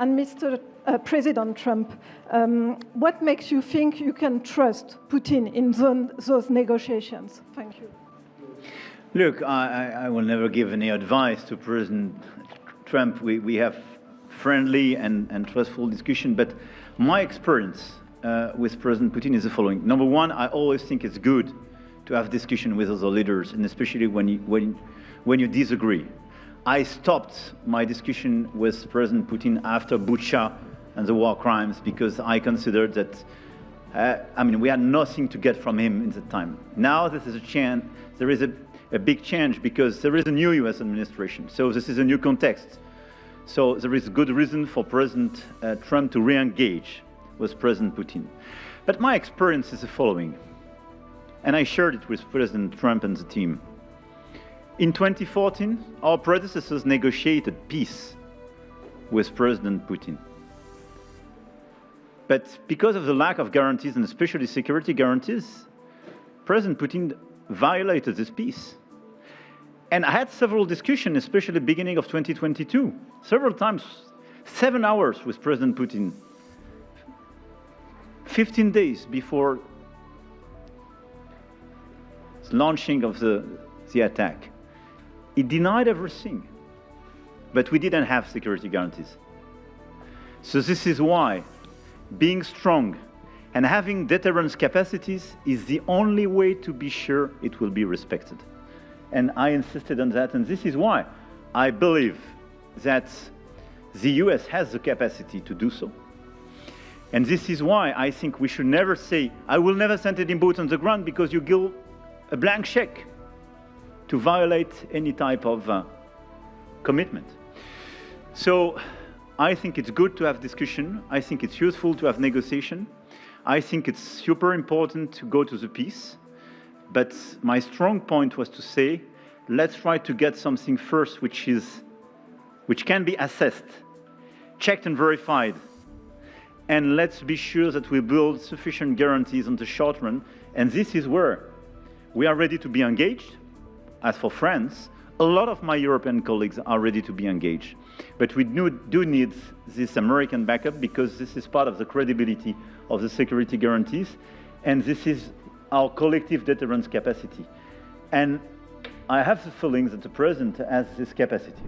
And Mr. President Trump, what makes you think you can trust Putin in those negotiations? Thank you. Look, I will never give any advice to President Trump. We have friendly and trustful discussion, but my experience with President Putin is the following. Number one, I always think it's good to have discussion with other leaders, and especially when you disagree. I stopped my discussion with President Putin after Bucha and the war crimes because I considered that, we had nothing to get from him in the time. Now this is a chance, there is a big change because there is a new US administration. So this is a new context. So there is good reason for President Trump to re-engage with President Putin. But my experience is the following, and I shared it with President Trump and the team. In 2014, our predecessors negotiated peace with President Putin. But because of the lack of guarantees, and especially security guarantees, President Putin violated this peace. And I had several discussions, especially at the beginning of 2022, several times, 7 hours with President Putin, 15 days before the launching of the attack. He denied everything, but we didn't have security guarantees. So this is why being strong and having deterrence capacities is the only way to be sure it will be respected. And I insisted on that, and this is why I believe that the US has the capacity to do so. And this is why I think we should never say, I will never send any boots on the ground, because you give a blank check to violate any type of commitment. So I think it's good to have discussion. I think it's useful to have negotiation. I think it's super important to go to the peace. But my strong point was to say, let's try to get something first which can be assessed, checked and verified. And let's be sure that we build sufficient guarantees on the short run. And this is where we are ready to be engaged. As for France, a lot of my European colleagues are ready to be engaged. But we do need this American backup, because this is part of the credibility of the security guarantees, and this is our collective deterrence capacity. And I have the feeling that the President has this capacity.